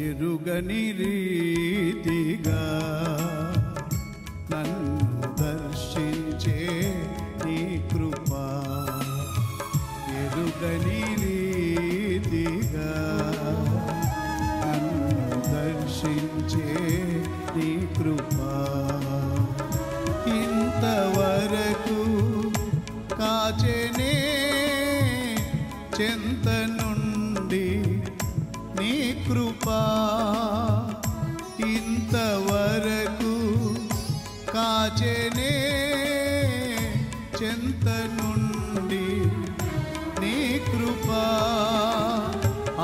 ఎరుగని రీతిగా నన్ను దర్శించే నీ కృపా, ఎరుగని రీతిగా నన్ను దర్శించే నీ కృపా, ఇంతవరకు కాచెనే చెంత నుండి నీ కృపా, ఇంతవరకు కాచెనే చెంత నుండి నీ కృపా,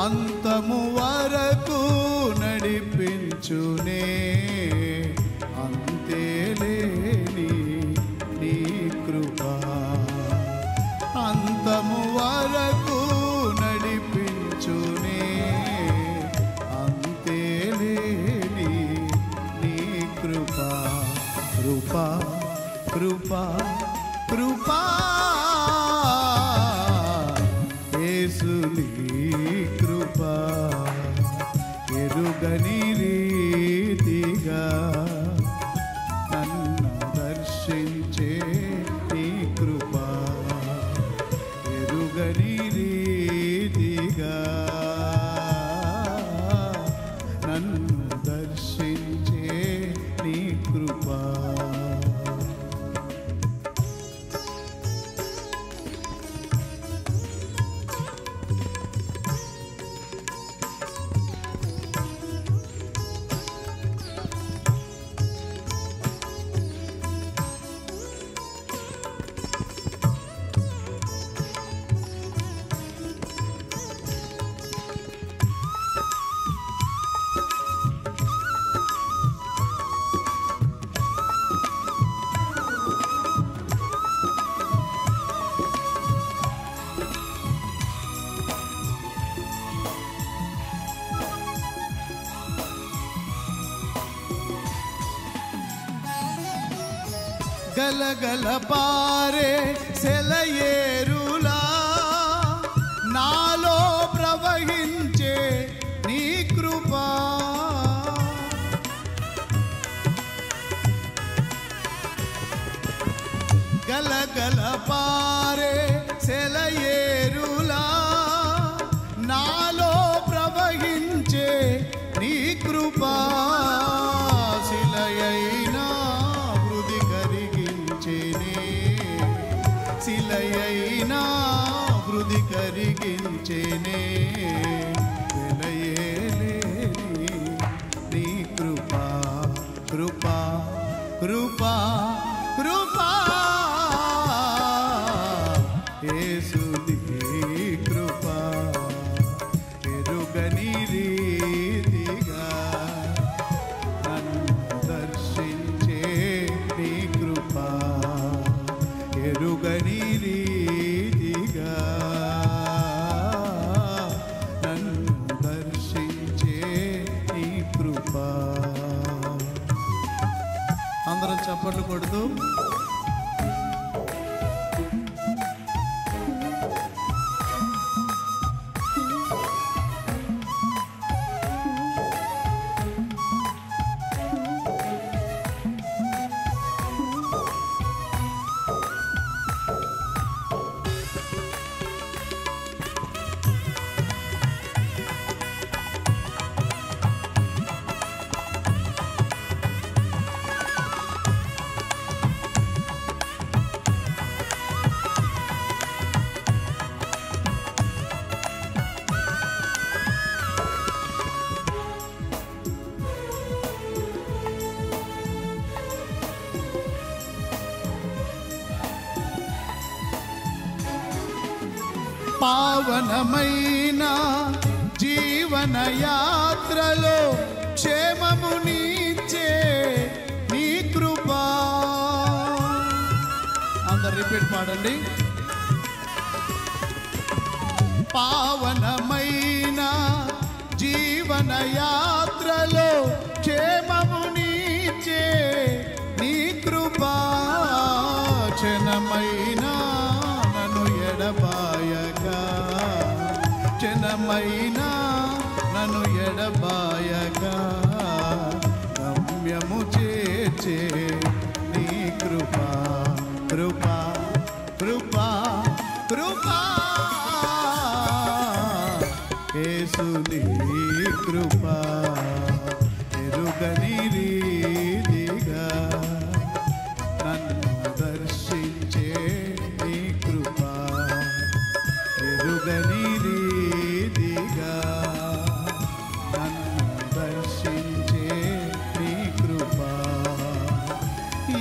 అంతము వరకు నడిపించునే అంతేలేని నీ కృపా, అంతము వరకు నడిపించునే అంతేలేని నీ కృపా, కృపా కృపా కృపా యేసుని కృపా, ఎరుగని రీతిగా నన్ను దర్శించే నీ కృపా, ఎరుగని రీతిగా నన్ను దర్శించే నీ కృపా. గలగల పారే సెలయేరులా నాలో ప్రవహించే నీ కృపా, గలగల పారే సెలయేరులా నాలో ప్రవహించే నీ కృపా, శిలయైనా హృది కరిగించేనే, శిలయైనా హృది కరిగించేనే, వెలయేలేని నీ కృపా, కృపా కృపా కృపా యేసుని కృపా, ఎరుగని రీతిగా నన్ను దర్శించే నీ కృపా, ఎరుగని రీతిగా నన్ను దర్శించే నీ కృపా. అందరం చప్పట్లు కొడుతూ పావనమైన జీవన యాత్రలో క్షేమమునిచ్చే నీ కృపా, అందరు రిపీట్ పాడండి. పావనమైన జీవన యాత్రలో క్షేమమునిచ్చే నీ కృపా, క్షణమైన నన్ను ఎడబాయక, క్షణమైన నన్ను ఎడబాయక గమ్యము చేర్చే నీ కృపా కృపా కృపా కృపా యేసు నీ కృపా ఎరుగని రీతిగా నన్ను దర్శించే నీ కృపా ఎరుగని రీతిగా నన్ను దర్శించే నీ కృపా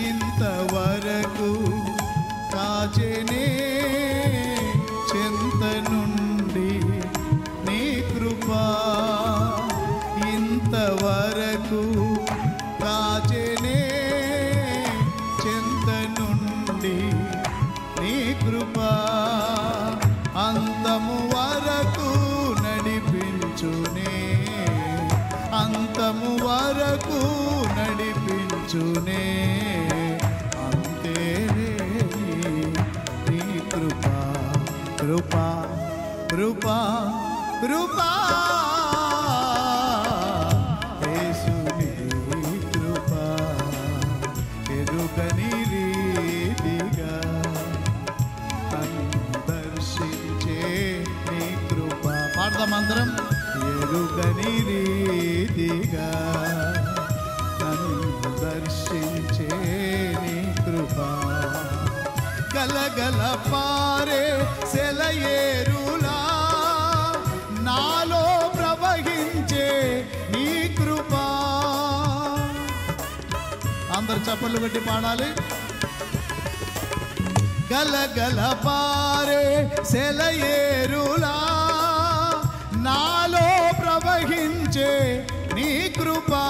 ఇంతవరకు కాచెనే చెంత నుండి నీ కృపా ఇంతవరకు కాచెనే చెంత నుండి నీ కృపా అంతము వరకు నడిపించునే అంతము వరకు నడిపించునే నీ కృపా కృపా కృపా కృపా యేసు నీ కృపా ఎరుగని రీతిగా నన్ను దర్శించే నీ కృపా పాడదామందరం ఎరుగని రీతిగా నన్ను దర్శించే నీ కృపా గలగల పారే సెలయేరులా నాలో ప్రవహించే నీ కృపా అందరు చప్పట్లు పెట్టి పాడాలి గలగల పారే సెలయేరులా నాలో ప్రవహించే నీ కృపా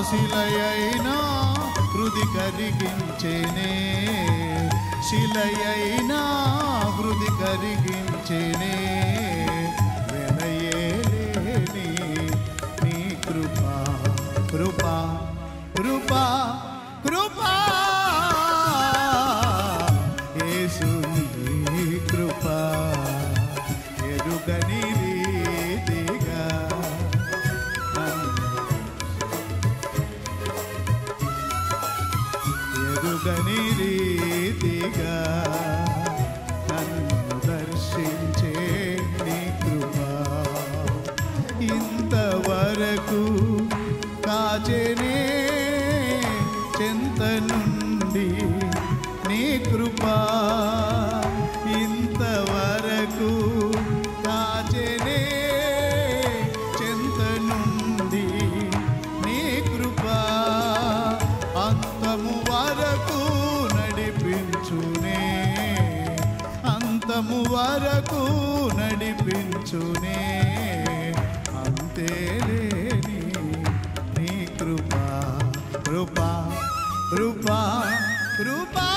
శిలయైనా హృది కరిగించేనే శిలయైనా హృది కరిగించేనే వెలయేలేని నీ కృపా కృపా కృపా కృపా యేసు నీ కృపా ఎరుగని రీతిగా ఎరుగని రీతిగా నన్ను దర్శించే నీ కృపా ఇంతవరకు కాచెనే చెంత నుండి నీ కృపా ఇంతవరకు కాచెనే చెంత నుండి నీ కృపా అంతము వరకు నడిపించునే అంతము వరకు నడిపించునే అంతేలేని నీ కృపా కృపా కృపా కృపా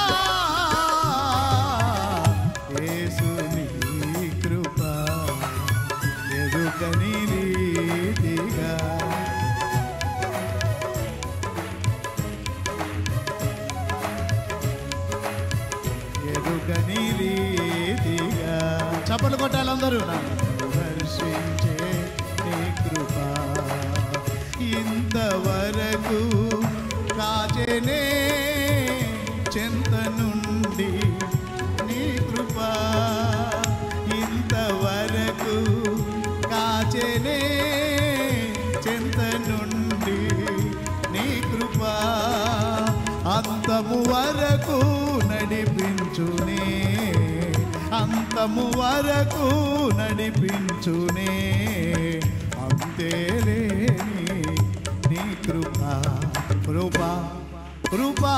యేసు నీ కృపా ఎరుగని రీతిగా ఎరుగని రీతిగా చప్పట్లు కొట్టాలి అందరూ నన్ను దర్శించే నీ కృపా ఇంతవరకు కాచెనే చెంత నుండి నీ కృపా ఇంతవరకు కాచెనే చెంత నుండి నీ కృపా అంతము వరకు నడిపించునే అంతము వరకు నడిపించునే అంతేలేని నీ కృపా కృపా కృపా